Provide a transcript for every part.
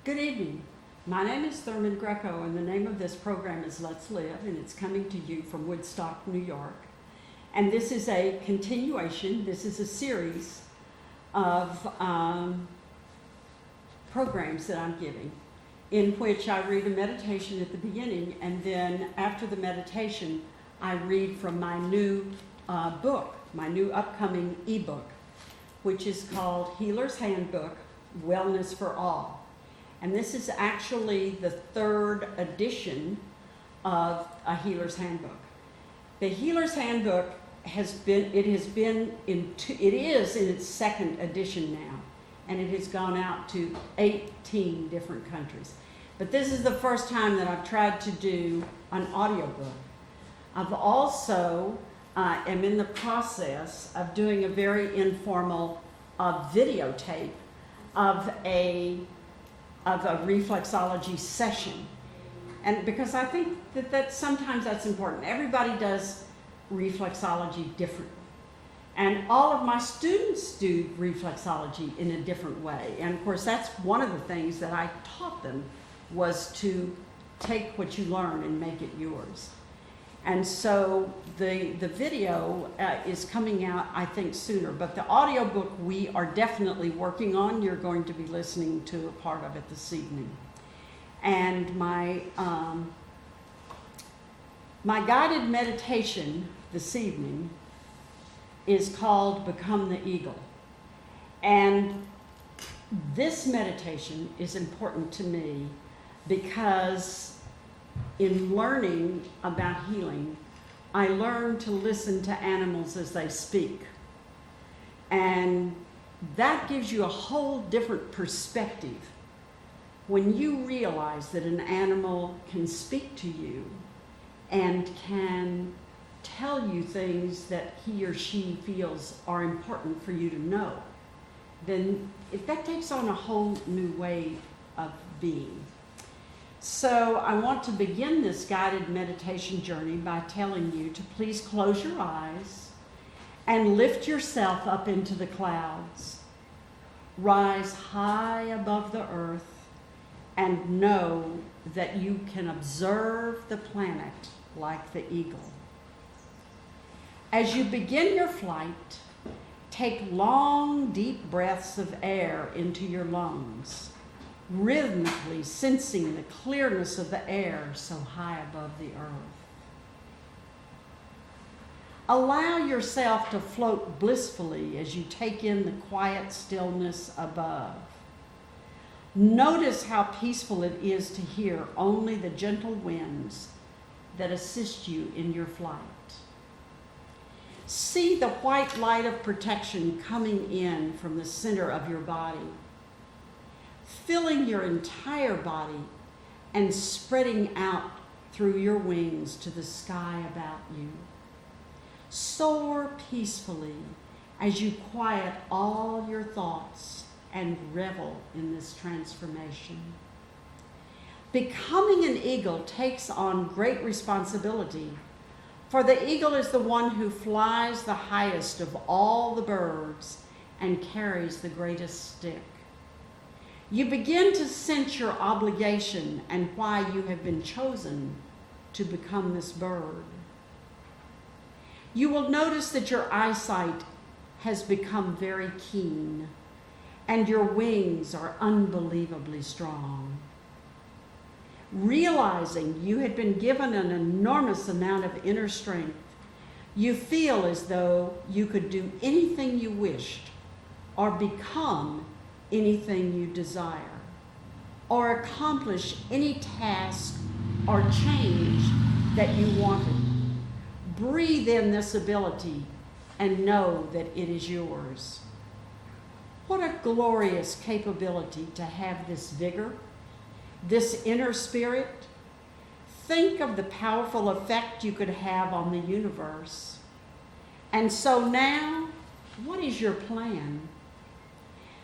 Good evening. My name is Thurman Greco, and the name of this program is Let's Live, and it's coming to you from Woodstock, New York. And this is a continuation, this is a series of programs that I'm giving, in which I read a meditation at the beginning, and then after the meditation, I read from my new book, my new upcoming ebook, which is called Healers Handbook, Wellness for All. And this is actually the third edition of a Healer's Handbook. The Healer's Handbook is in its second edition now, and it has gone out to 18 different countries. But this is the first time that I've tried to do an audiobook. I've also am in the process of doing a very informal videotape of a reflexology session. And because I think that sometimes that's important. Everybody does reflexology differently. And all of my students do reflexology in a different way. And of course, that's one of the things that I taught them, was to take what you learn and make it yours. And so the video is coming out, I think, sooner. But the audiobook we are definitely working on. You're going to be listening to a part of it this evening. And my guided meditation this evening is called Become the Eagle. And this meditation is important to me because in learning about healing, I learned to listen to animals as they speak. And that gives you a whole different perspective when you realize that an animal can speak to you and can tell you things that he or she feels are important for you to know. Then that takes on a whole new way of being. So I want to begin this guided meditation journey by telling you to please close your eyes and lift yourself up into the clouds. Rise high above the earth and know that you can observe the planet like the eagle. As you begin your flight, take long, deep breaths of air into your lungs, rhythmically sensing the clearness of the air so high above the earth. Allow yourself to float blissfully as you take in the quiet stillness above. Notice how peaceful it is to hear only the gentle winds that assist you in your flight. See the white light of protection coming in from the center of your body, filling your entire body and spreading out through your wings to the sky about you. Soar peacefully as you quiet all your thoughts and revel in this transformation. Becoming an eagle takes on great responsibility, for the eagle is the one who flies the highest of all the birds and carries the greatest stick. You begin to sense your obligation and why you have been chosen to become this bird. You will notice that your eyesight has become very keen and your wings are unbelievably strong. Realizing you had been given an enormous amount of inner strength, you feel as though you could do anything you wished or become anything you desire, or accomplish any task or change that you wanted. Breathe in this ability and know that it is yours. What a glorious capability to have this vigor, this inner spirit. Think of the powerful effect you could have on the universe. And so now, what is your plan?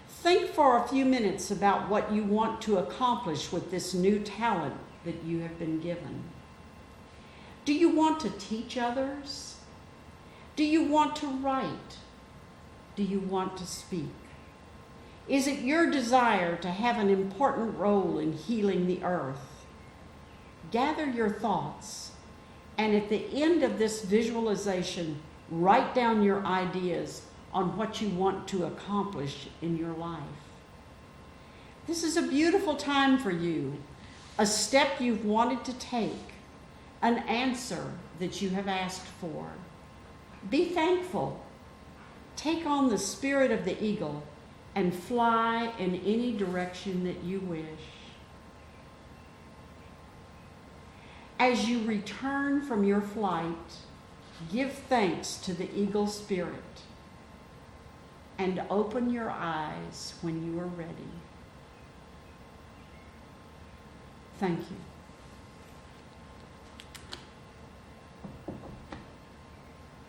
Think for a few minutes about what you want to accomplish with this new talent that you have been given. Do you want to teach others? Do you want to write? Do you want to speak? Is it your desire to have an important role in healing the earth? Gather your thoughts, and at the end of this visualization, write down your ideas on what you want to accomplish in your life. This is a beautiful time for you, a step you've wanted to take, an answer that you have asked for. Be thankful. Take on the spirit of the eagle and fly in any direction that you wish. As you return from your flight, give thanks to the eagle spirit and open your eyes when you are ready. Thank you.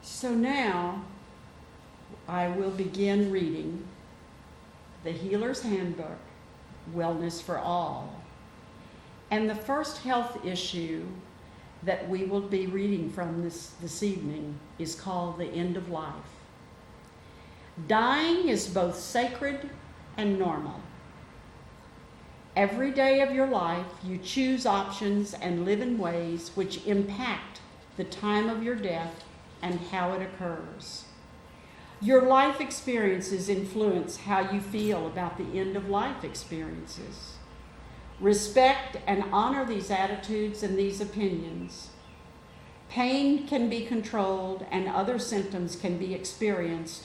So now I will begin reading the Healer's Handbook, Wellness for All. And the first health issue that we will be reading from this evening is called The End of Life. Dying is both sacred and normal. Every day of your life, you choose options and live in ways which impact the time of your death and how it occurs. Your life experiences influence how you feel about the end of life experiences. Respect and honor these attitudes and these opinions. Pain can be controlled and other symptoms can be experienced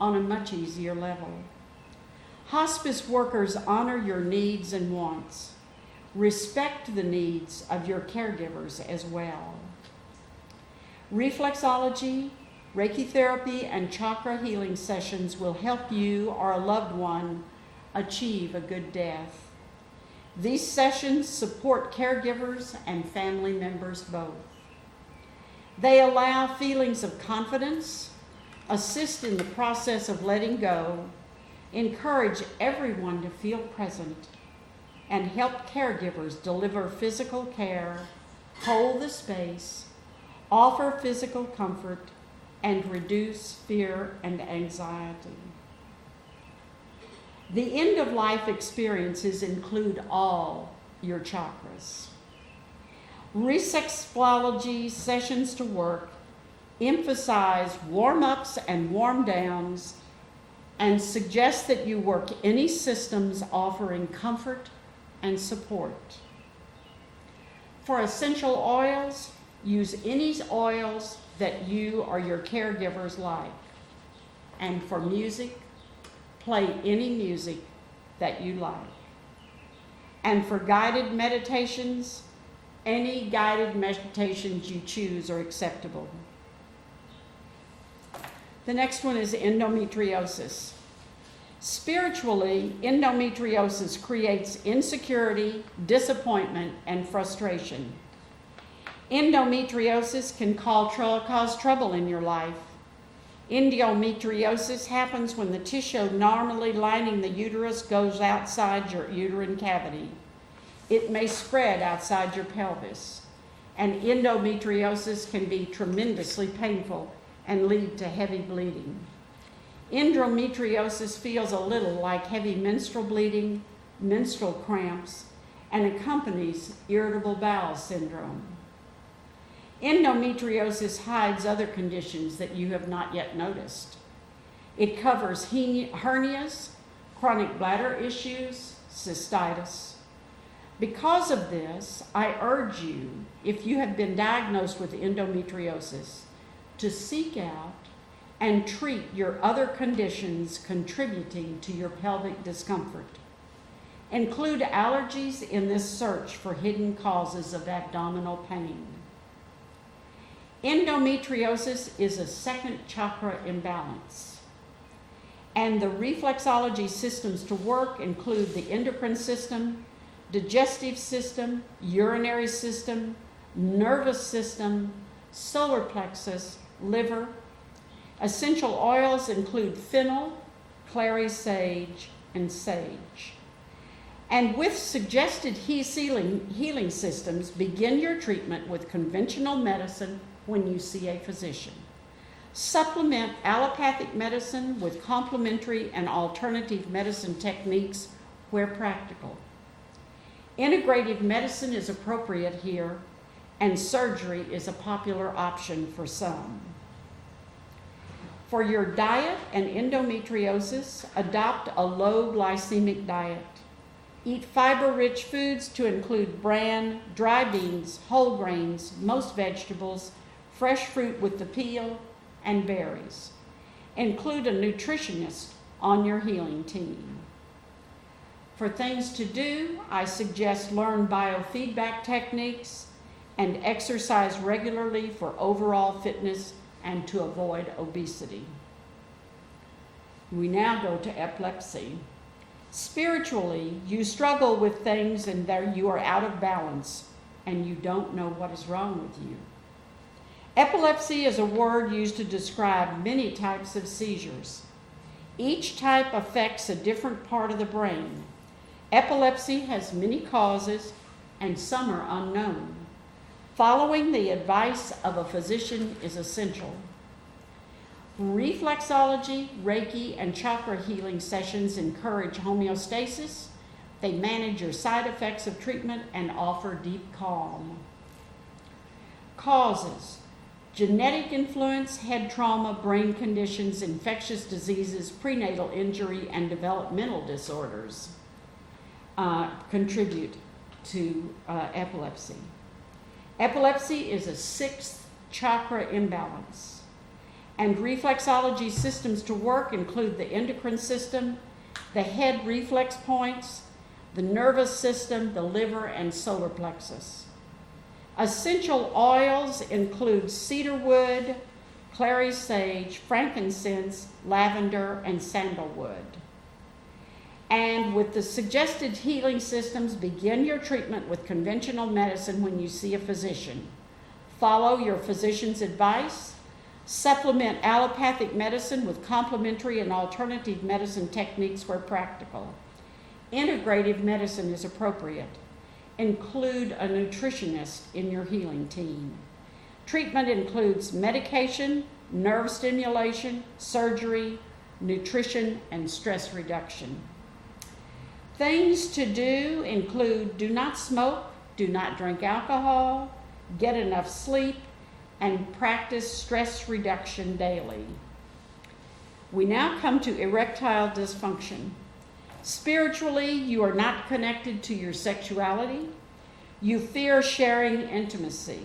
on a much easier level. Hospice workers honor your needs and wants. Respect the needs of your caregivers as well. Reflexology, Reiki therapy, and chakra healing sessions will help you or a loved one achieve a good death. These sessions support caregivers and family members both. They allow feelings of confidence, assist in the process of letting go, encourage everyone to feel present, and help caregivers deliver physical care, hold the space, offer physical comfort, and reduce fear and anxiety. The end-of-life experiences include all your chakras. Reflexology sessions to work emphasize warm-ups and warm-downs and suggest that you work any systems offering comfort and support. For essential oils, use any oils that you or your caregivers like. And for music, play any music that you like. And for guided meditations, any guided meditations you choose are acceptable. The next one is endometriosis. Spiritually, endometriosis creates insecurity, disappointment, and frustration. Endometriosis can cause trouble in your life. Endometriosis happens when the tissue normally lining the uterus goes outside your uterine cavity. It may spread outside your pelvis, and endometriosis can be tremendously painful and lead to heavy bleeding. Endometriosis feels a little like heavy menstrual bleeding, menstrual cramps, and accompanies irritable bowel syndrome. Endometriosis hides other conditions that you have not yet noticed. It covers hernias, chronic bladder issues, cystitis. Because of this, I urge you, if you have been diagnosed with endometriosis, to seek out and treat your other conditions contributing to your pelvic discomfort. Include allergies in this search for hidden causes of abdominal pain. Endometriosis is a second chakra imbalance, and the reflexology systems to work include the endocrine system, digestive system, urinary system, nervous system, solar plexus, liver. Essential oils include fennel, clary sage, and sage. And with suggested healing systems, begin your treatment with conventional medicine when you see a physician. Supplement allopathic medicine with complementary and alternative medicine techniques where practical. Integrative medicine is appropriate here, and surgery is a popular option for some. For your diet and endometriosis, adopt a low glycemic diet. Eat fiber-rich foods to include bran, dry beans, whole grains, most vegetables, fresh fruit with the peel, and berries. Include a nutritionist on your healing team. For things to do, I suggest learn biofeedback techniques and exercise regularly for overall fitness and to avoid obesity. We now go to epilepsy. Spiritually, you struggle with things and there you are out of balance and you don't know what is wrong with you. Epilepsy is a word used to describe many types of seizures. Each type affects a different part of the brain. Epilepsy has many causes and some are unknown. Following the advice of a physician is essential. Reflexology, Reiki, and chakra healing sessions encourage homeostasis. They manage your side effects of treatment and offer deep calm. Causes: genetic influence, head trauma, brain conditions, infectious diseases, prenatal injury, and developmental disorders contribute to epilepsy. Epilepsy is a sixth chakra imbalance. And reflexology systems to work include the endocrine system, the head reflex points, the nervous system, the liver, and solar plexus. Essential oils include cedarwood, clary sage, frankincense, lavender, and sandalwood. And with the suggested healing systems, begin your treatment with conventional medicine when you see a physician. Follow your physician's advice. Supplement allopathic medicine with complementary and alternative medicine techniques where practical. Integrative medicine is appropriate. Include a nutritionist in your healing team. Treatment includes medication, nerve stimulation, surgery, nutrition, and stress reduction. Things to do include: do not smoke, do not drink alcohol, get enough sleep, and practice stress reduction daily. We now come to erectile dysfunction. Spiritually, you are not connected to your sexuality. You fear sharing intimacy.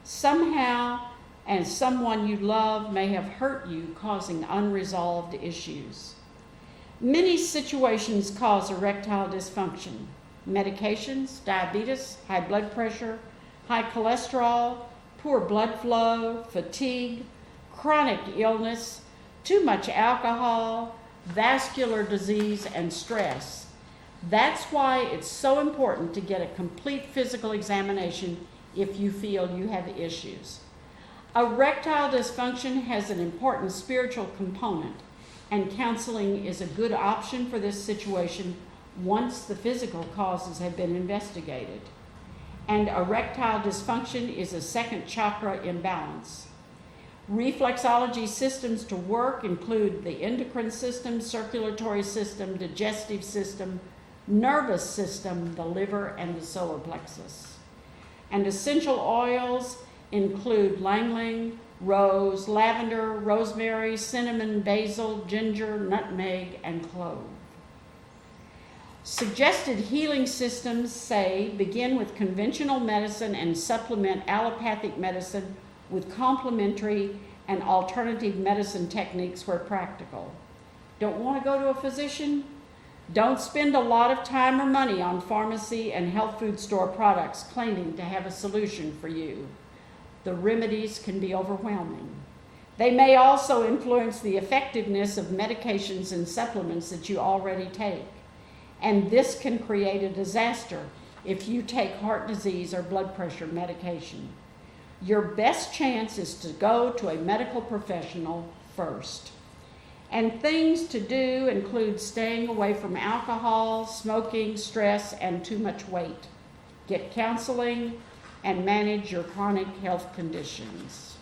Somehow, and someone you love may have hurt you, causing unresolved issues. Many situations cause erectile dysfunction: medications, diabetes, high blood pressure, high cholesterol, poor blood flow, fatigue, chronic illness, too much alcohol, vascular disease, and stress. That's why it's so important to get a complete physical examination if you feel you have issues. Erectile dysfunction has an important spiritual component, and counseling is a good option for this situation once the physical causes have been investigated. And erectile dysfunction is a second chakra imbalance. Reflexology systems to work include the endocrine system, circulatory system, digestive system, nervous system, the liver, and the solar plexus. And essential oils include ylang-ylang, rose, lavender, rosemary, cinnamon, basil, ginger, nutmeg, and clove. Suggested healing systems say begin with conventional medicine and supplement allopathic medicine with complementary and alternative medicine techniques where practical. Don't want to go to a physician? Don't spend a lot of time or money on pharmacy and health food store products claiming to have a solution for you. The remedies can be overwhelming. They may also influence the effectiveness of medications and supplements that you already take. And this can create a disaster if you take heart disease or blood pressure medication. Your best chance is to go to a medical professional first. And things to do include staying away from alcohol, smoking, stress, and too much weight. Get counseling and manage your chronic health conditions.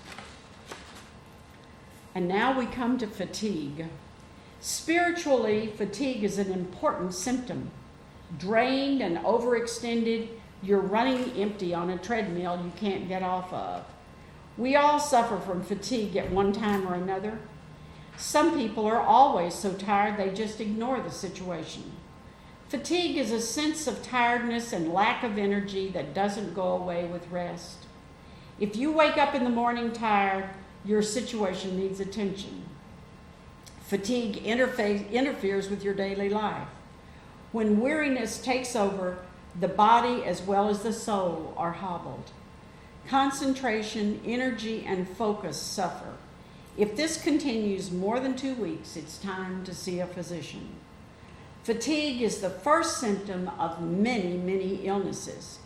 And now we come to fatigue. Spiritually, fatigue is an important symptom. Drained and overextended, you're running empty on a treadmill you can't get off of. We all suffer from fatigue at one time or another. Some people are always so tired they just ignore the situation. Fatigue is a sense of tiredness and lack of energy that doesn't go away with rest. If you wake up in the morning tired, your situation needs attention. Fatigue interferes with your daily life. When weariness takes over, the body as well as the soul are hobbled. Concentration, energy, and focus suffer. If this continues more than 2 weeks, it's time to see a physician. Fatigue is the first symptom of many, many illnesses.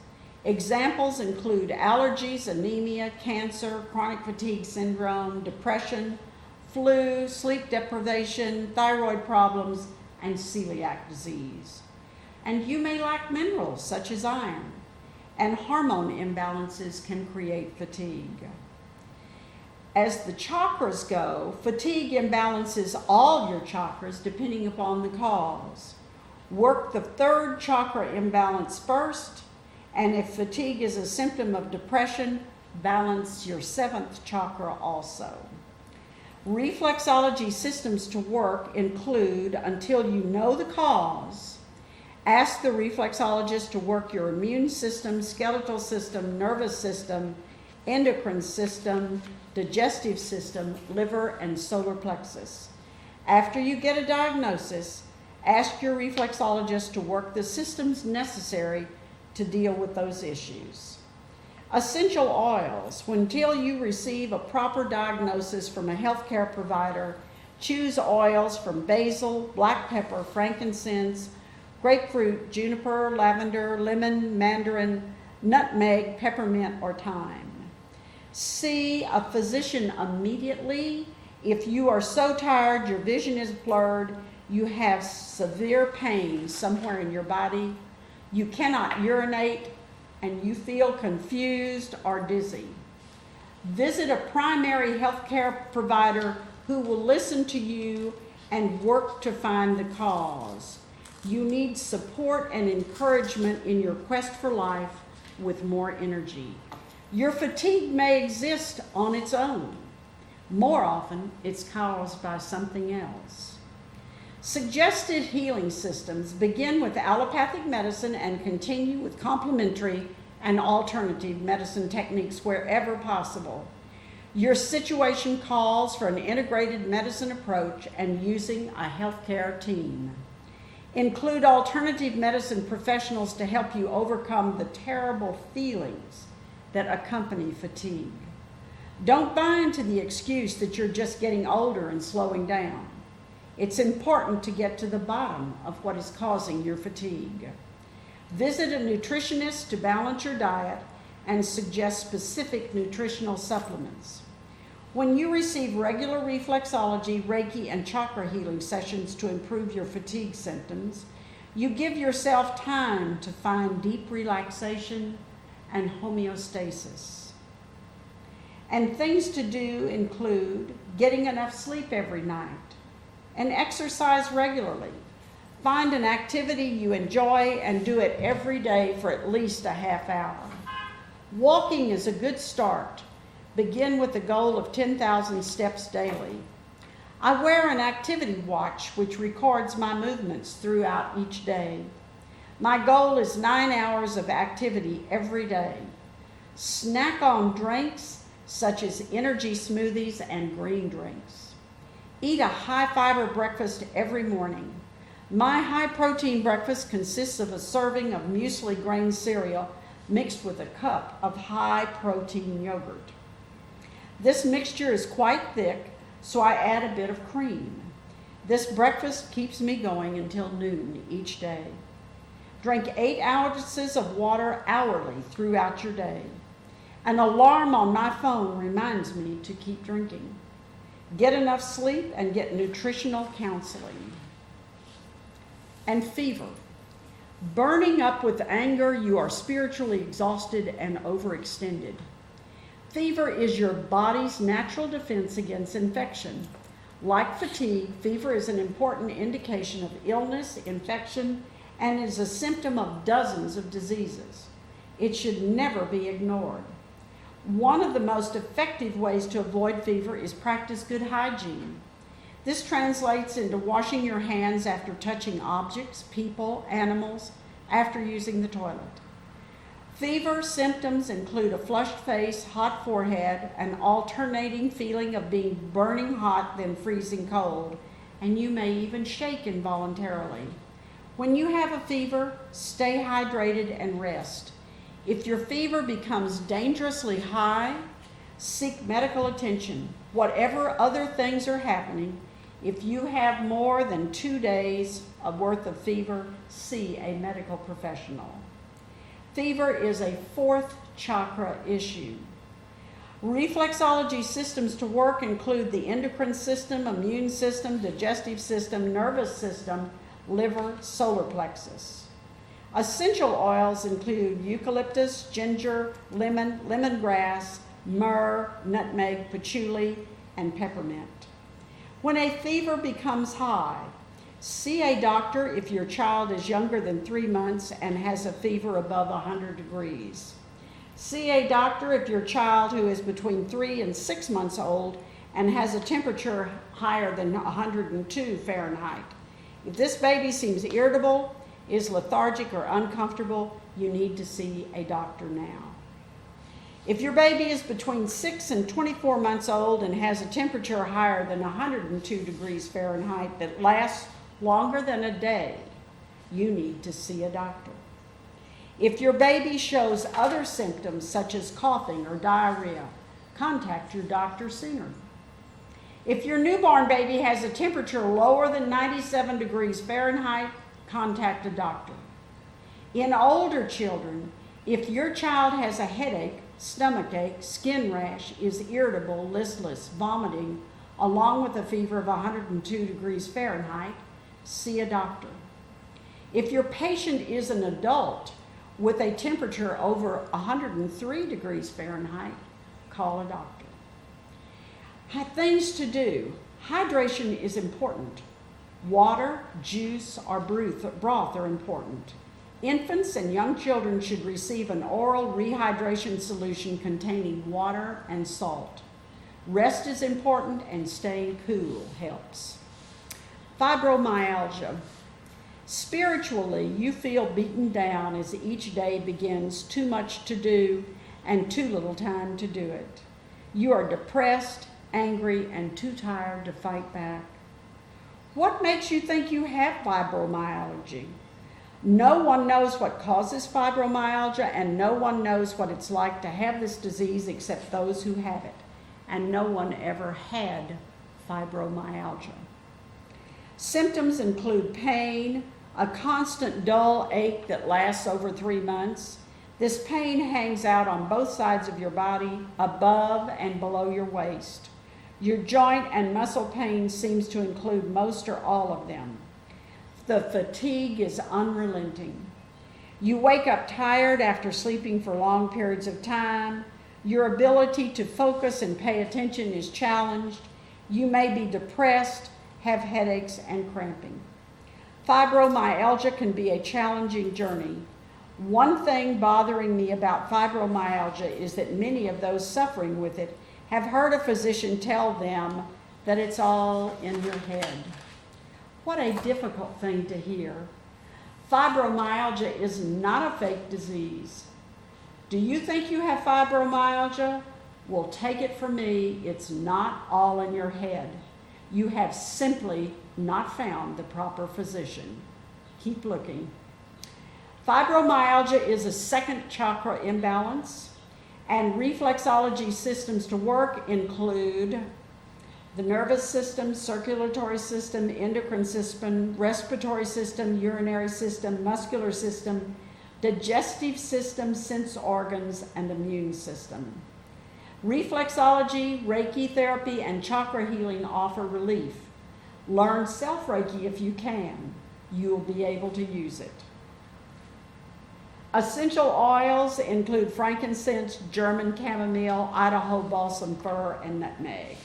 Examples include allergies, anemia, cancer, chronic fatigue syndrome, depression, flu, sleep deprivation, thyroid problems, and celiac disease. And you may lack minerals such as iron, and hormone imbalances can create fatigue. As the chakras go, fatigue imbalances all your chakras depending upon the cause. Work the third chakra imbalance first, and if fatigue is a symptom of depression, balance your seventh chakra also. Reflexology systems to work include, until you know the cause, ask the reflexologist to work your immune system, skeletal system, nervous system, endocrine system, digestive system, liver, and solar plexus. After you get a diagnosis, ask your reflexologist to work the systems necessary to deal with those issues. Essential oils. Until you receive a proper diagnosis from a healthcare provider, choose oils from basil, black pepper, frankincense, grapefruit, juniper, lavender, lemon, mandarin, nutmeg, peppermint, or thyme. See a physician immediately. If you are so tired, your vision is blurred, you have severe pain somewhere in your body, you cannot urinate, and you feel confused or dizzy, visit a primary health care provider who will listen to you and work to find the cause. You need support and encouragement in your quest for life with more energy. Your fatigue may exist on its own. More often, it's caused by something else. Suggested healing systems begin with allopathic medicine and continue with complementary and alternative medicine techniques wherever possible. Your situation calls for an integrated medicine approach and using a healthcare team. Include alternative medicine professionals to help you overcome the terrible feelings that accompany fatigue. Don't buy into the excuse that you're just getting older and slowing down. It's important to get to the bottom of what is causing your fatigue. Visit a nutritionist to balance your diet and suggest specific nutritional supplements. When you receive regular reflexology, Reiki, and chakra healing sessions to improve your fatigue symptoms, you give yourself time to find deep relaxation and homeostasis. And things to do include getting enough sleep every night and exercise regularly. Find an activity you enjoy and do it every day for at least a half hour. Walking is a good start. Begin with the goal of 10,000 steps daily. I wear an activity watch which records my movements throughout each day. My goal is 9 hours of activity every day. Snack on drinks such as energy smoothies and green drinks. Eat a high-fiber breakfast every morning. My high-protein breakfast consists of a serving of muesli grain cereal mixed with a cup of high-protein yogurt. This mixture is quite thick, so I add a bit of cream. This breakfast keeps me going until noon each day. Drink 8 ounces of water hourly throughout your day. An alarm on my phone reminds me to keep drinking. Get enough sleep and get nutritional counseling. And fever. Burning up with anger, you are spiritually exhausted and overextended. Fever is your body's natural defense against infection. Like fatigue, fever is an important indication of illness, infection, and is a symptom of dozens of diseases. It should never be ignored. One of the most effective ways to avoid fever is practice good hygiene. This translates into washing your hands after touching objects, people, animals, after using the toilet. Fever symptoms include a flushed face, hot forehead, an alternating feeling of being burning hot then freezing cold, and you may even shake involuntarily. When you have a fever, stay hydrated and rest. If your fever becomes dangerously high, seek medical attention. Whatever other things are happening, if you have more than 2 days worth of fever, see a medical professional. Fever is a fourth chakra issue. Reflexology systems to work include the endocrine system, immune system, digestive system, nervous system, liver, solar plexus. Essential oils include eucalyptus, ginger, lemon, lemongrass, myrrh, nutmeg, patchouli, and peppermint. When a fever becomes high, see a doctor if your child is younger than 3 months and has a fever above 100 degrees. See a doctor if your child who is between 3 and 6 months old and has a temperature higher than 102 Fahrenheit. If this baby seems irritable, is lethargic or uncomfortable, you need to see a doctor now. If your baby is between 6 and 24 months old and has a temperature higher than 102 degrees Fahrenheit that lasts longer than a day, you need to see a doctor. If your baby shows other symptoms such as coughing or diarrhea, contact your doctor sooner. If your newborn baby has a temperature lower than 97 degrees Fahrenheit, contact a doctor. In older children, if your child has a headache, stomachache, skin rash, is irritable, listless, vomiting, along with a fever of 102 degrees Fahrenheit, see a doctor. If your patient is an adult with a temperature over 103 degrees Fahrenheit, call a doctor. Things to do. Hydration is important. Water, juice, or broth are important. Infants and young children should receive an oral rehydration solution containing water and salt. Rest is important and staying cool helps. Fibromyalgia. Spiritually, you feel beaten down as each day begins, too much to do and too little time to do it. You are depressed, angry, and too tired to fight back. What makes you think you have fibromyalgia? No one knows what causes fibromyalgia, and no one knows what it's like to have this disease except those who have it. And no one ever had fibromyalgia. Symptoms include pain, a constant dull ache that lasts over 3 months. This pain hangs out on both sides of your body, above and below your waist. Your joint and muscle pain seems to include most or all of them. The fatigue is unrelenting. You wake up tired after sleeping for long periods of time. Your ability to focus and pay attention is challenged. You may be depressed, have headaches, and cramping. Fibromyalgia can be a challenging journey. One thing bothering me about fibromyalgia is that many of those suffering with it have heard a physician tell them that it's all in your head. What a difficult thing to hear. Fibromyalgia is not a fake disease. Do you think you have fibromyalgia? Well, take it from me, it's not all in your head. You have simply not found the proper physician. Keep looking. Fibromyalgia is a second chakra imbalance, and reflexology systems to work include the nervous system, circulatory system, endocrine system, respiratory system, urinary system, muscular system, digestive system, sense organs, and immune system. Reflexology, Reiki therapy, and chakra healing offer relief. Learn self-Reiki if you can. You'll be able to use it. Essential oils include frankincense, German chamomile, Idaho balsam fir, and nutmeg.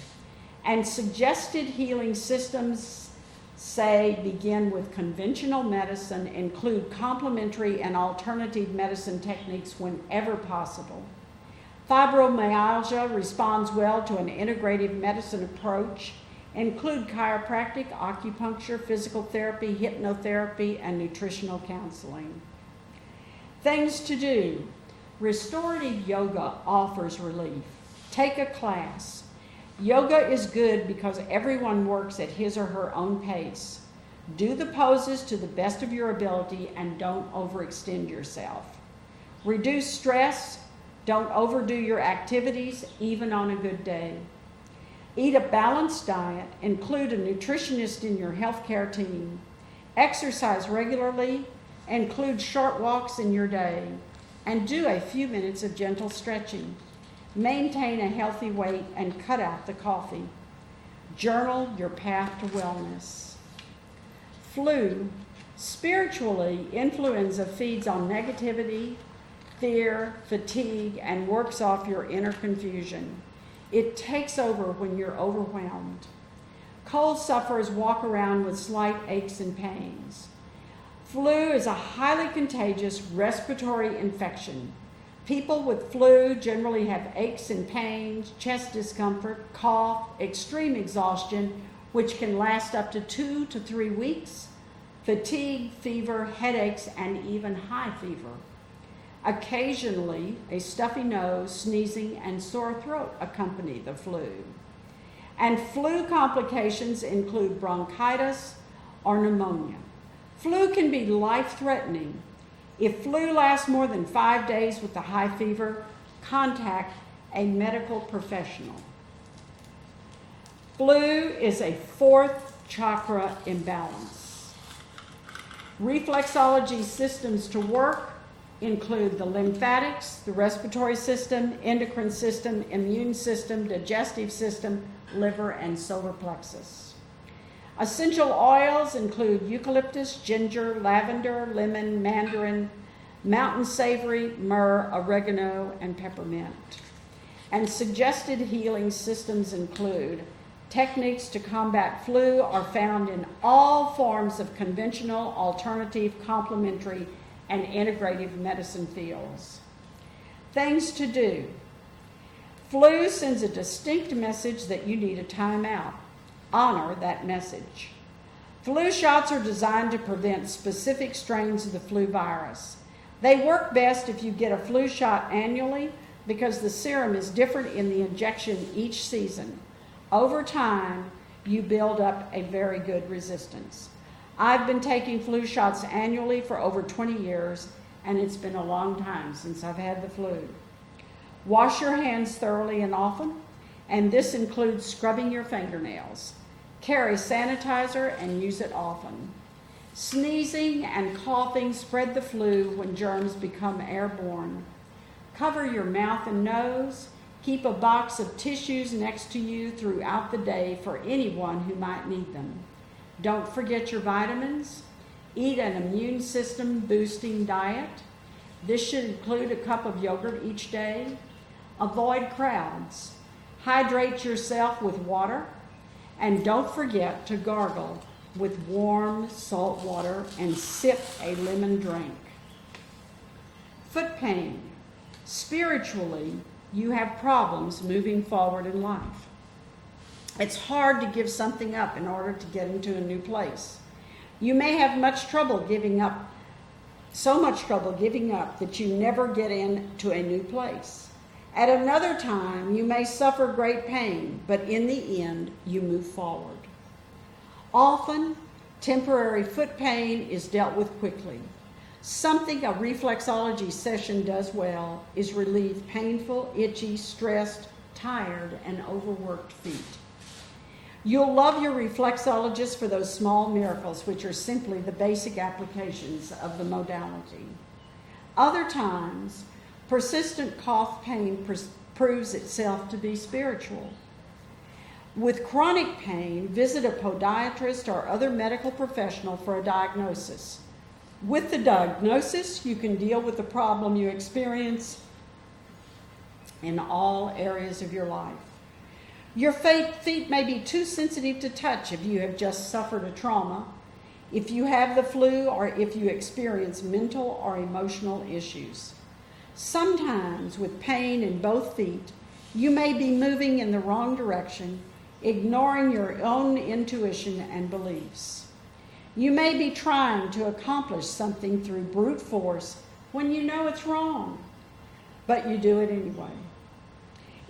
And suggested healing systems say begin with conventional medicine, include complementary and alternative medicine techniques whenever possible. Fibromyalgia responds well to an integrative medicine approach, include chiropractic, acupuncture, physical therapy, hypnotherapy, and nutritional counseling. Things to do. Restorative yoga offers relief. Take a class. Yoga is good because everyone works at his or her own pace. Do the poses to the best of your ability and don't overextend yourself. Reduce stress. Don't overdo your activities, even on a good day. Eat a balanced diet. Include a nutritionist in your healthcare team. Exercise regularly. Include short walks in your day. And do a few minutes of gentle stretching. Maintain a healthy weight and cut out the coffee. Journal your path to wellness. Flu. Spiritually, influenza feeds on negativity, fear, fatigue, and works off your inner confusion. It takes over when you're overwhelmed. Cold sufferers walk around with slight aches and pains. Flu is a highly contagious respiratory infection. People with flu generally have aches and pains, chest discomfort, cough, extreme exhaustion, which can last up to 2 to 3 weeks, fatigue, fever, headaches, and even high fever. Occasionally, a stuffy nose, sneezing, and sore throat accompany the flu. And flu complications include bronchitis or pneumonia. Flu can be life-threatening. If flu lasts more than 5 days with a high fever, contact a medical professional. Flu is a fourth chakra imbalance. Reflexology systems to work include the lymphatics, the respiratory system, endocrine system, immune system, digestive system, liver, and solar plexus. Essential oils include eucalyptus, ginger, lavender, lemon, mandarin, mountain savory, myrrh, oregano, and peppermint. And suggested healing systems include techniques to combat flu are found in all forms of conventional, alternative, complementary, and integrative medicine fields. Things to do. Flu sends a distinct message that you need a timeout. Honor that message. Flu shots are designed to prevent specific strains of the flu virus. They work best if you get a flu shot annually because the serum is different in the injection each season. Over time, you build up a very good resistance. I've been taking flu shots annually for over 20 years, and it's been a long time since I've had the flu. Wash your hands thoroughly and often, and this includes scrubbing your fingernails. Carry sanitizer and use it often. Sneezing and coughing spread the flu when germs become airborne. Cover your mouth and nose. Keep a box of tissues next to you throughout the day for anyone who might need them. Don't forget your vitamins. Eat an immune system boosting diet. This should include a cup of yogurt each day. Avoid crowds. Hydrate yourself with water. And don't forget to gargle with warm salt water and sip a lemon drink. Foot pain. Spiritually, you have problems moving forward in life. It's hard to give something up in order to get into a new place. You may have much trouble giving up, so much trouble giving up that you never get into a new place. At another time, you may suffer great pain, but in the end, you move forward. Often, temporary foot pain is dealt with quickly. Something a reflexology session does well is relieve painful, itchy, stressed, tired, and overworked feet. You'll love your reflexologist for those small miracles, which are simply the basic applications of the modality. Other times, persistent cough pain proves itself to be spiritual. With chronic pain, visit a podiatrist or other medical professional for a diagnosis. With the diagnosis, you can deal with the problem you experience in all areas of your life. Your feet may be too sensitive to touch if you have just suffered a trauma, if you have the flu, or if you experience mental or emotional issues. Sometimes, with pain in both feet, you may be moving in the wrong direction, ignoring your own intuition and beliefs. You may be trying to accomplish something through brute force when you know it's wrong, but you do it anyway.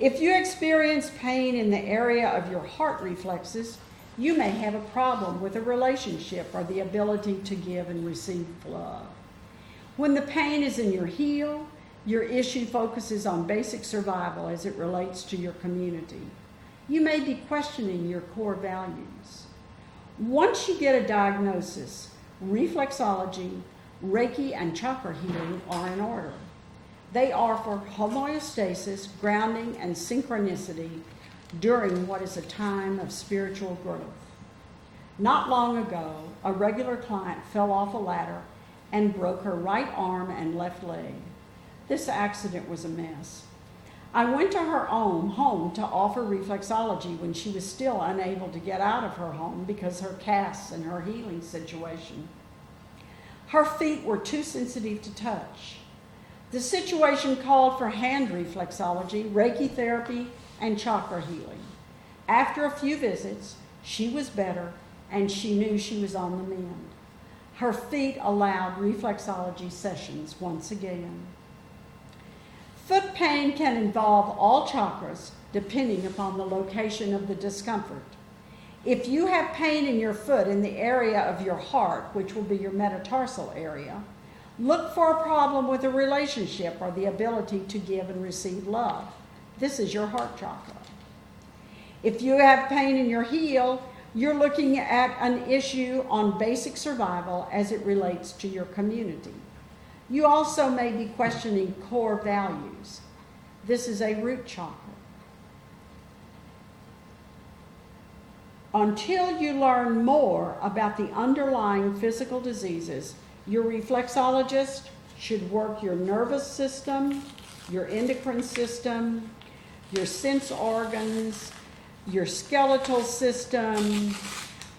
If you experience pain in the area of your heart reflexes, you may have a problem with a relationship or the ability to give and receive love. When the pain is in your heel, your issue focuses on basic survival as it relates to your community. You may be questioning your core values. Once you get a diagnosis, reflexology, Reiki, and chakra healing are in order. They are for homeostasis, grounding, and synchronicity during what is a time of spiritual growth. Not long ago, a regular client fell off a ladder and broke her right arm and left leg. This accident was a mess. I went to her home to offer reflexology when she was still unable to get out of her home because her casts and her healing situation. Her feet were too sensitive to touch. The situation called for hand reflexology, Reiki therapy, and chakra healing. After a few visits, she was better and she knew she was on the mend. Her feet allowed reflexology sessions once again. Foot pain can involve all chakras depending upon the location of the discomfort. If you have pain in your foot in the area of your heart, which will be your metatarsal area, look for a problem with a relationship or the ability to give and receive love. This is your heart chakra. If you have pain in your heel, you're looking at an issue on basic survival as it relates to your community. You also may be questioning core values. This is a root chakra. Until you learn more about the underlying physical diseases, your reflexologist should work your nervous system, your endocrine system, your sense organs, your skeletal system,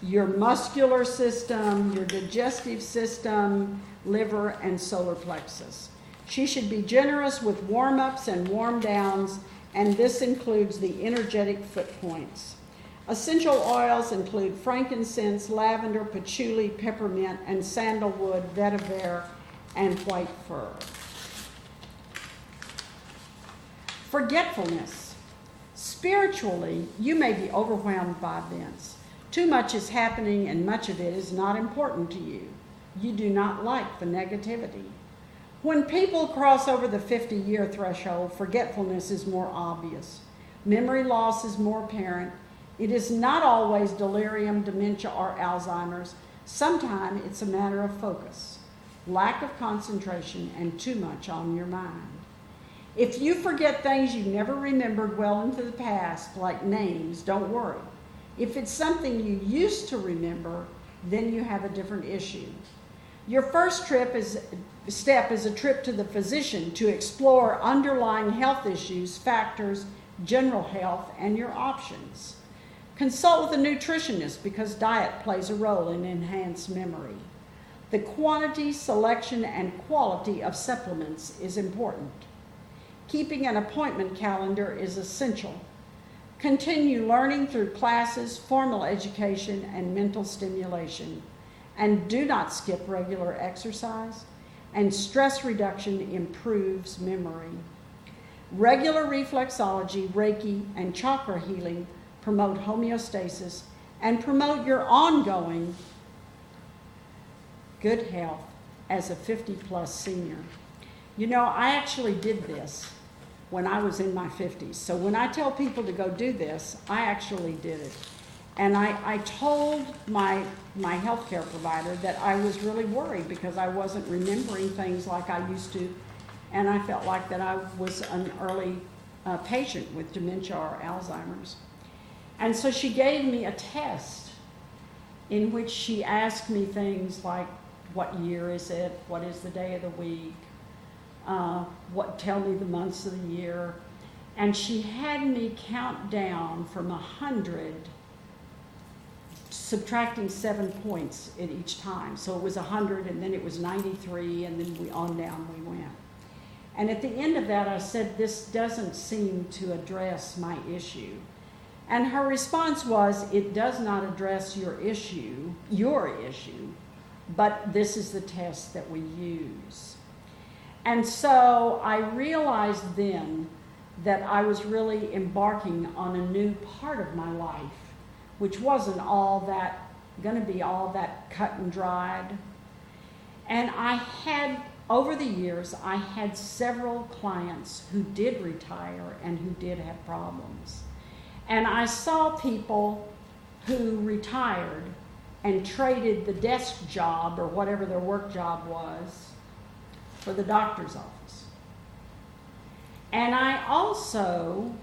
your muscular system, your digestive system, liver, and solar plexus. She should be generous with warm-ups and warm-downs, and this includes the energetic foot points. Essential oils include frankincense, lavender, patchouli, peppermint, and sandalwood, vetiver, and white fir. Forgetfulness. Spiritually, you may be overwhelmed by events. Too much is happening and much of it is not important to you. You do not like the negativity. When people cross over the 50-year threshold, forgetfulness is more obvious. Memory loss is more apparent. It is not always delirium, dementia, or Alzheimer's. Sometimes it's a matter of focus, lack of concentration, and too much on your mind. If you forget things you never remembered well into the past, like names, don't worry. If it's something you used to remember, then you have a different issue. Your first step is a trip to the physician to explore underlying health issues, factors, general health, and your options. Consult with a nutritionist because diet plays a role in enhanced memory. The quantity, selection, and quality of supplements is important. Keeping an appointment calendar is essential. Continue learning through classes, formal education, and mental stimulation. And do not skip regular exercise. And stress reduction improves memory. Regular reflexology, Reiki, and chakra healing promote homeostasis and promote your ongoing good health as a 50-plus senior. You know, I actually did this when I was in my 50s. So when I tell people to go do this, I actually did it. And I told my healthcare provider that I was really worried because I wasn't remembering things like I used to, and I felt like that I was an early patient with dementia or Alzheimer's. And so she gave me a test in which she asked me things like, what year is it, what is the day of the week, tell me the months of the year. And she had me count down from 100, subtracting 7 points at each time. So it was 100, and then it was 93, and then on down we went. And at the end of that, I said, this doesn't seem to address my issue. And her response was, it does not address your issue, but this is the test that we use. And so I realized then that I was really embarking on a new part of my life, which wasn't going to be all that cut and dried. And over the years, I had several clients who did retire and who did have problems. And I saw people who retired and traded the desk job or whatever their work job was for the doctor's office. And I also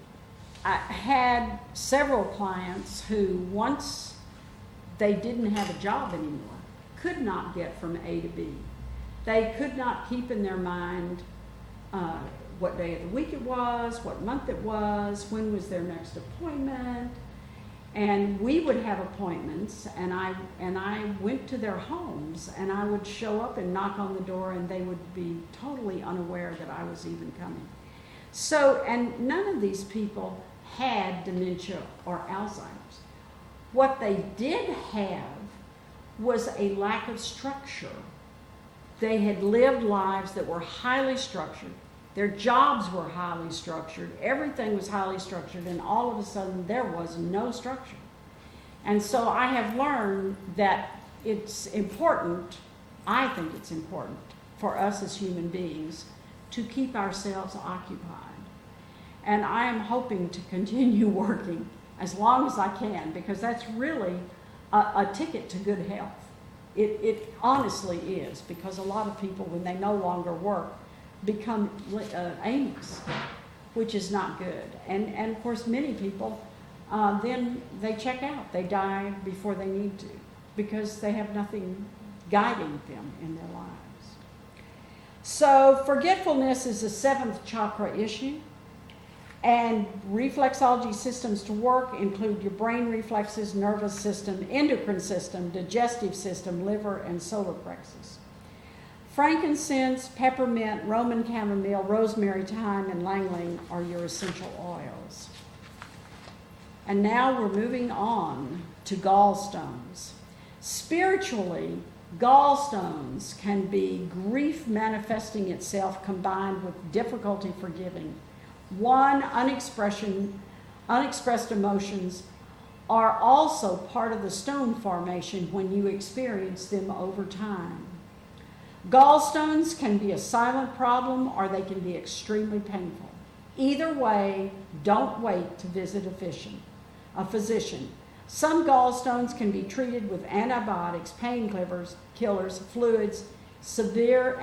had several clients who, once they didn't have a job anymore, could not get from A to B. They could not keep in their mind what day of the week it was, what month it was, when was their next appointment. And we would have appointments, and I went to their homes, and I would show up and knock on the door, and they would be totally unaware that I was even coming. So, and none of these people had dementia or Alzheimer's. What they did have was a lack of structure. They had lived lives that were highly structured. Their jobs were highly structured. Everything was highly structured, and all of a sudden there was no structure. And so I have learned that it's important, I think it's important, for us as human beings to keep ourselves occupied. And I am hoping to continue working as long as I can, because that's really a ticket to good health. It honestly is, because a lot of people, when they no longer work, become aimless, which is not good. And of course, many people, then they check out. They die before they need to, because they have nothing guiding them in their lives. So forgetfulness is a 7th chakra issue. And reflexology systems to work include your brain reflexes, nervous system, endocrine system, digestive system, liver, and solar plexus. Frankincense, peppermint, Roman chamomile, rosemary, thyme, and lang-lang are your essential oils. And now we're moving on to gallstones. Spiritually, gallstones can be grief manifesting itself combined with difficulty forgiving. Unexpressed emotions are also part of the stone formation when you experience them over time. Gallstones can be a silent problem, or they can be extremely painful. Either way, don't wait to visit a physician. Some gallstones can be treated with antibiotics, painkillers, fluids. Severe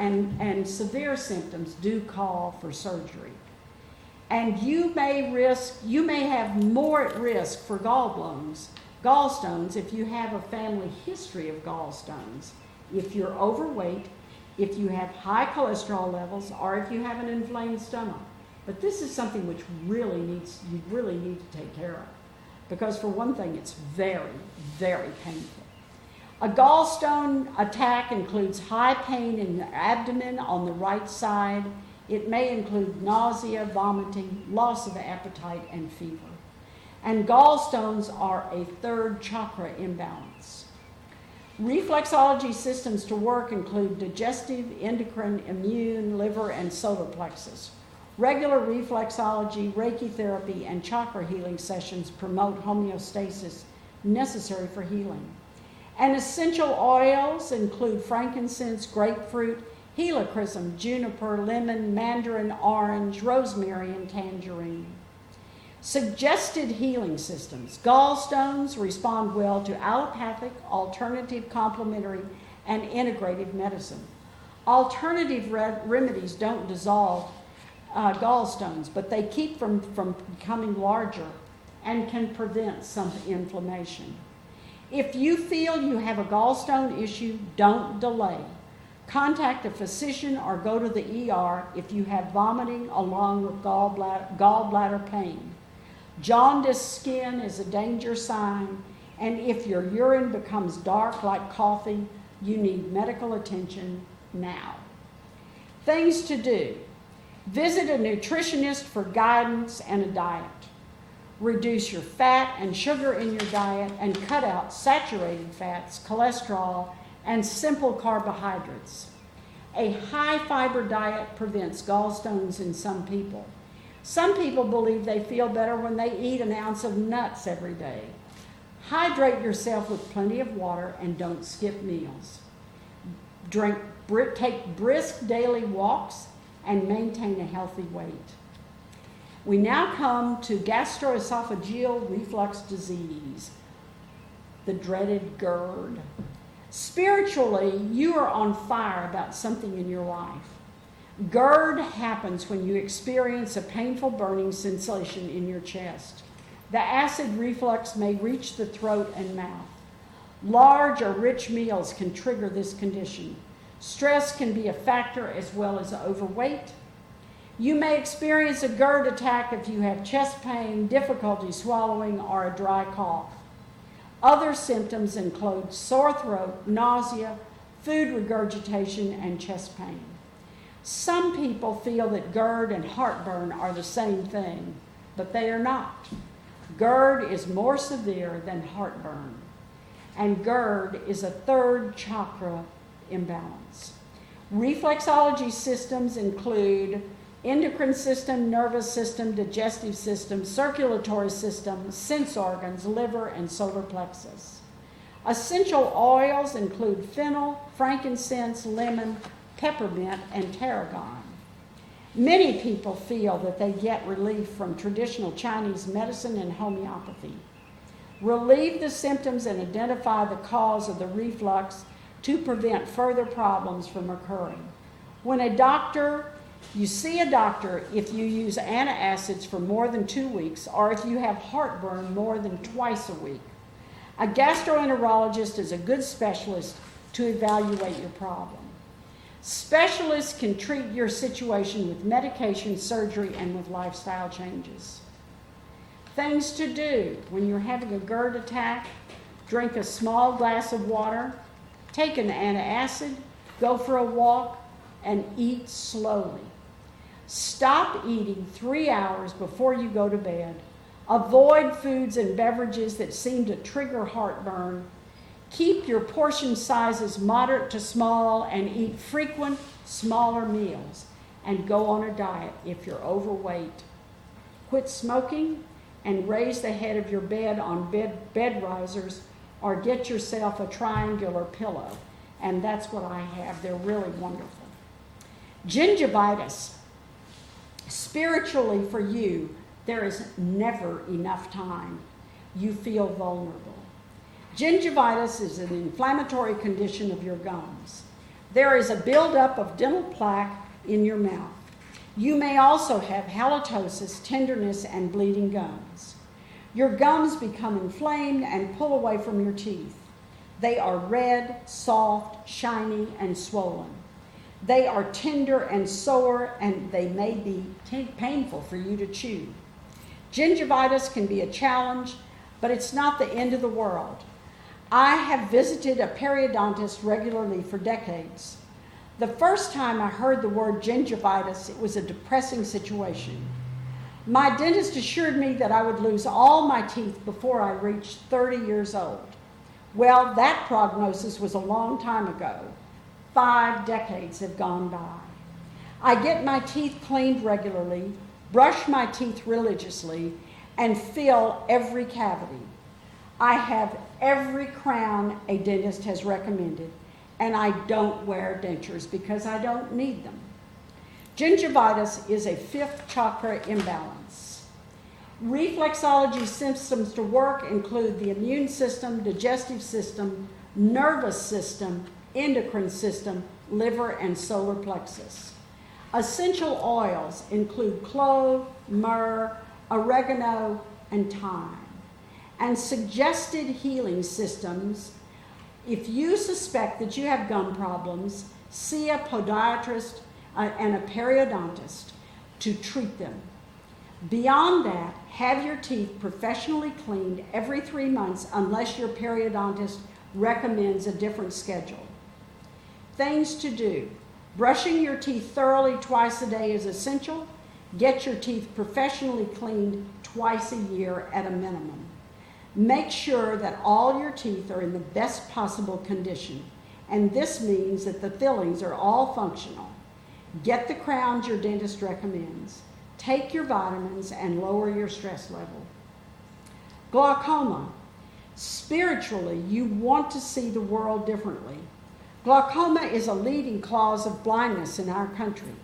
symptoms do call for surgery. And you may have more at risk for gallstones if you have a family history of gallstones, if you're overweight, if you have high cholesterol levels, or if you have an inflamed stomach. But this is something which you really need to take care of, because for one thing, it's very, very painful. A gallstone attack includes high pain in the abdomen on the right side. It may include nausea, vomiting, loss of appetite, and fever. And gallstones are a 3rd chakra imbalance. Reflexology systems to work include digestive, endocrine, immune, liver, and solar plexus. Regular reflexology, Reiki therapy, and chakra healing sessions promote homeostasis necessary for healing. And essential oils include frankincense, grapefruit, helichrysum, juniper, lemon, mandarin, orange, rosemary, and tangerine. Suggested healing systems. Gallstones respond well to allopathic, alternative, complementary, and integrative medicine. Alternative remedies don't dissolve gallstones, but they keep them from becoming larger and can prevent some inflammation. If you feel you have a gallstone issue, don't delay. Contact a physician or go to the ER if you have vomiting along with gallbladder pain. Jaundiced skin is a danger sign, and if your urine becomes dark like coffee, you need medical attention now. Things to do. Visit a nutritionist for guidance and a diet. Reduce your fat and sugar in your diet and cut out saturated fats, cholesterol, and simple carbohydrates. A high fiber diet prevents gallstones in some people. Some people believe they feel better when they eat an ounce of nuts every day. Hydrate yourself with plenty of water and don't skip meals. Take brisk daily walks and maintain a healthy weight. We now come to gastroesophageal reflux disease, the dreaded GERD. Spiritually, you are on fire about something in your life. GERD happens when you experience a painful burning sensation in your chest. The acid reflux may reach the throat and mouth. Large or rich meals can trigger this condition. Stress can be a factor as well as overweight. You may experience a GERD attack if you have chest pain, difficulty swallowing, or a dry cough. Other symptoms include sore throat, nausea, food regurgitation, and chest pain. Some people feel that GERD and heartburn are the same thing, but they are not. GERD is more severe than heartburn, and GERD is a third chakra imbalance. Reflexology systems include endocrine system, nervous system, digestive system, circulatory system, sense organs, liver, and solar plexus. Essential oils include fennel, frankincense, lemon, peppermint, and tarragon. Many people feel that they get relief from traditional Chinese medicine and homeopathy. Relieve the symptoms and identify the cause of the reflux to prevent further problems from occurring. You see a doctor if you use antacids for more than 2 weeks or if you have heartburn more than twice a week. A gastroenterologist is a good specialist to evaluate your problem. Specialists can treat your situation with medication, surgery, and with lifestyle changes. Things to do when you're having a GERD attack: drink a small glass of water, take an antacid, go for a walk, and eat slowly. Stop eating 3 hours before you go to bed. Avoid foods and beverages that seem to trigger heartburn. Keep your portion sizes moderate to small and eat frequent, smaller meals. And go on a diet if you're overweight. Quit smoking and raise the head of your bed on bed risers, or get yourself a triangular pillow. And that's what I have. They're really wonderful. Gingivitis. Spiritually for you, there is never enough time. You feel vulnerable. Gingivitis is an inflammatory condition of your gums. There is a buildup of dental plaque in your mouth. You may also have halitosis, tenderness, and bleeding gums. Your gums become inflamed and pull away from your teeth. They are red, soft, shiny, and swollen. They are tender and sore, and they may be painful for you to chew. Gingivitis can be a challenge, but it's not the end of the world. I have visited a periodontist regularly for decades. The first time I heard the word gingivitis, it was a depressing situation. My dentist assured me that I would lose all my teeth before I reached 30 years old. Well, that prognosis was a long time ago. 5 decades have gone by. I get my teeth cleaned regularly, brush my teeth religiously, and fill every cavity. I have every crown a dentist has recommended, and I don't wear dentures because I don't need them. Gingivitis is a 5th chakra imbalance. Reflexology systems to work include the immune system, digestive system, nervous system, endocrine system, liver, and solar plexus. Essential oils include clove, myrrh, oregano, and thyme. And suggested healing systems If you suspect that you have gum problems, see a podiatrist and a periodontist to treat them. Beyond that, have your teeth professionally cleaned every 3 months unless your periodontist recommends a different schedule. Things to do. Brushing your teeth thoroughly twice a day is essential. Get your teeth professionally cleaned twice a year at a minimum. Make sure that all your teeth are in the best possible condition, and this means that the fillings are all functional. Get the crowns your dentist recommends. Take your vitamins and lower your stress level. Glaucoma. Spiritually, you want to see the world differently. Glaucoma is a leading cause of blindness in our country.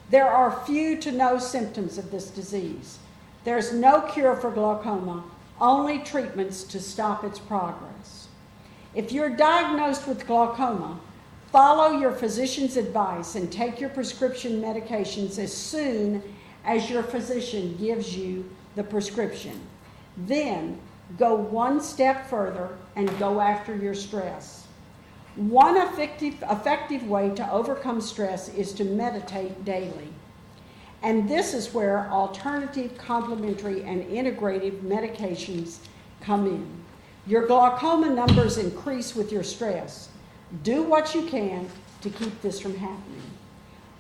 There are few to no symptoms of this disease. There's no cure for glaucoma, only treatments to stop its progress. If you're diagnosed with glaucoma, follow your physician's advice and take your prescription medications as soon as your physician gives you the prescription. Then go one step further and go after your stress. One effective way to overcome stress is to meditate daily. And this is where alternative, complementary, and integrative medications come in. Your glaucoma numbers increase with your stress. Do what you can to keep this from happening.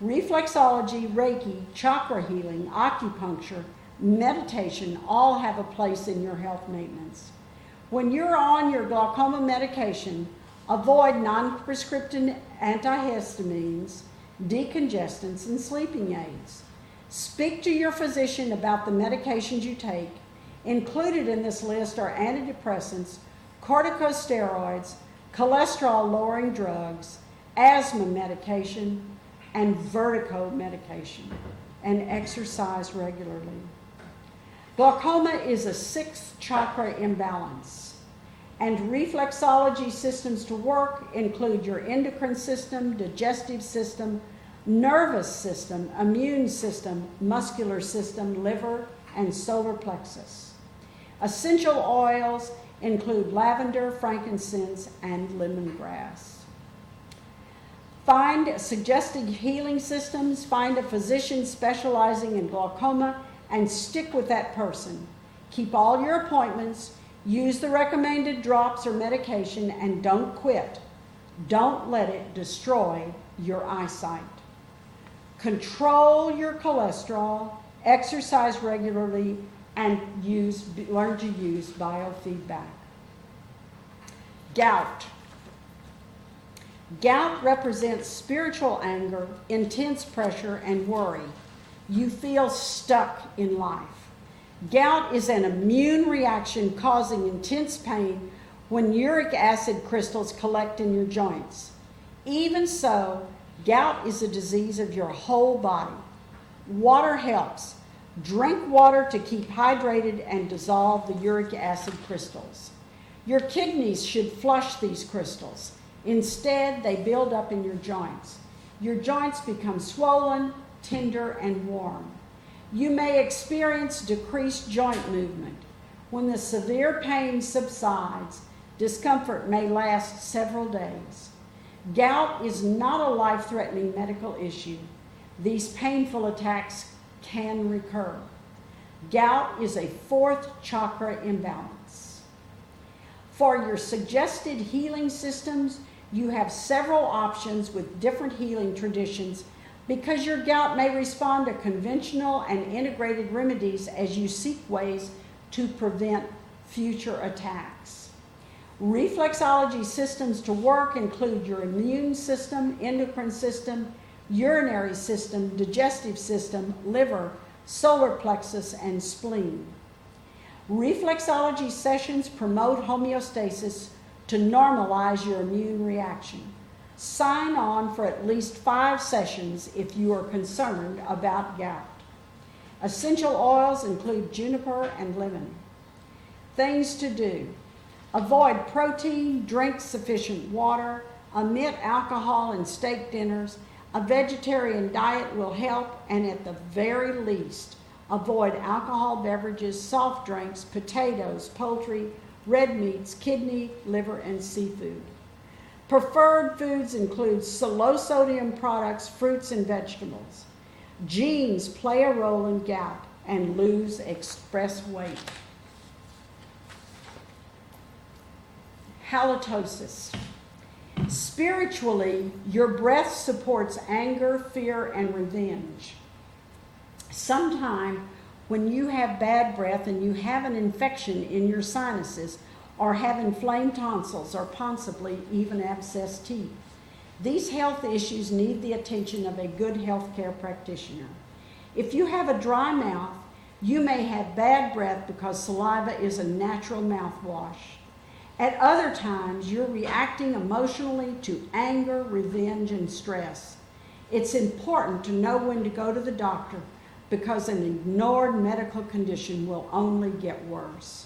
Reflexology, Reiki, chakra healing, acupuncture, meditation all have a place in your health maintenance. When you're on your glaucoma medication, avoid non-prescriptive antihistamines, decongestants, and sleeping aids. Speak to your physician about the medications you take. Included in this list are antidepressants, corticosteroids, cholesterol-lowering drugs, asthma medication, and vertigo medication, and exercise regularly. Glaucoma is a sixth chakra imbalance, and reflexology systems to work include your endocrine system, digestive system, nervous system, immune system, muscular system, liver, and solar plexus. Essential oils include lavender, frankincense, and lemongrass. Find suggested healing systems, find a physician specializing in glaucoma, and stick with that person. Keep all your appointments, use the recommended drops or medication, and don't quit. Don't let it destroy your eyesight. Control your cholesterol, exercise regularly, and learn to use biofeedback. Gout. Gout represents spiritual anger, intense pressure, and worry. You feel stuck in life. Gout is an immune reaction causing intense pain when uric acid crystals collect in your joints. Even so, gout is a disease of your whole body. Water helps. Drink water to keep hydrated and dissolve the uric acid crystals. Your kidneys should flush these crystals. Instead, they build up in your joints. Your joints become swollen, tender, and warm. You may experience decreased joint movement. When the severe pain subsides, discomfort may last several days. Gout is not a life-threatening medical issue. These painful attacks can recur. Gout is a fourth chakra imbalance. For your suggested healing systems, you have several options with different healing traditions because your gout may respond to conventional and integrated remedies as you seek ways to prevent future attacks. Reflexology systems to work include your immune system, endocrine system, urinary system, digestive system, liver, solar plexus, and spleen. Reflexology sessions promote homeostasis to normalize your immune reaction. Sign on for at least 5 sessions if you are concerned about gout. Essential oils include juniper and lemon. Things to do. Avoid protein, drink sufficient water, omit alcohol and steak dinners. A vegetarian diet will help, and at the very least, avoid alcohol beverages, soft drinks, potatoes, poultry, red meats, kidney, liver, and seafood. Preferred foods include low sodium products, fruits, and vegetables. Genes play a role in gout and lose express weight. Halitosis. Spiritually, your breath supports anger, fear, and revenge. Sometime when you have bad breath and you have an infection in your sinuses or have inflamed tonsils or possibly even abscessed teeth, these health issues need the attention of a good healthcare practitioner. If you have a dry mouth, you may have bad breath because saliva is a natural mouthwash. At other times, you're reacting emotionally to anger, revenge, and stress. It's important to know when to go to the doctor because an ignored medical condition will only get worse.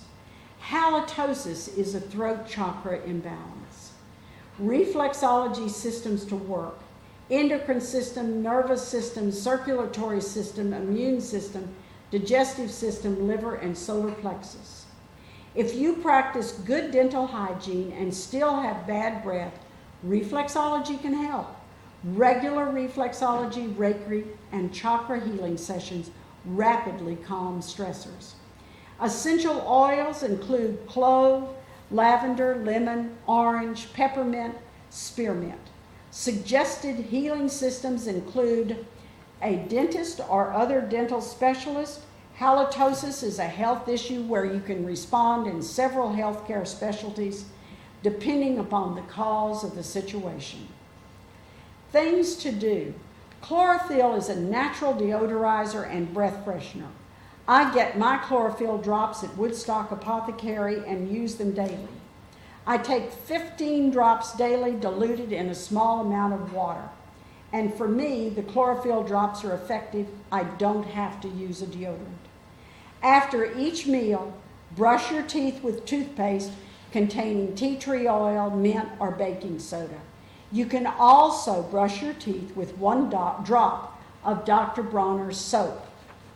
Halitosis is a throat chakra imbalance. Reflexology systems to work: endocrine system, nervous system, circulatory system, immune system, digestive system, liver, and solar plexus. If you practice good dental hygiene and still have bad breath, reflexology can help. Regular reflexology, Reiki, and chakra healing sessions rapidly calm stressors. Essential oils include clove, lavender, lemon, orange, peppermint, spearmint. Suggested healing systems include a dentist or other dental specialist. Halitosis is a health issue where you can respond in several healthcare specialties depending upon the cause of the situation. Things to do. Chlorophyll is a natural deodorizer and breath freshener. I get my chlorophyll drops at Woodstock Apothecary and use them daily. I take 15 drops daily diluted in a small amount of water. And for me, the chlorophyll drops are effective. I don't have to use a deodorant. After each meal, brush your teeth with toothpaste containing tea tree oil, mint, or baking soda. You can also brush your teeth with one drop of Dr. Bronner's soap.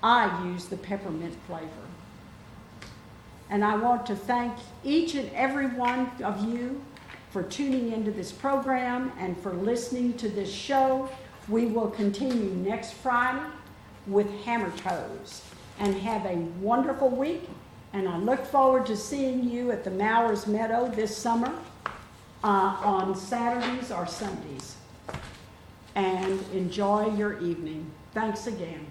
I use the peppermint flavor. And I want to thank each and every one of you for tuning into this program and for listening to this show. We will continue next Friday with Hammer Toes. And have a wonderful week. And I look forward to seeing you at the Mowers Meadow this summer on Saturdays or Sundays. And enjoy your evening. Thanks again.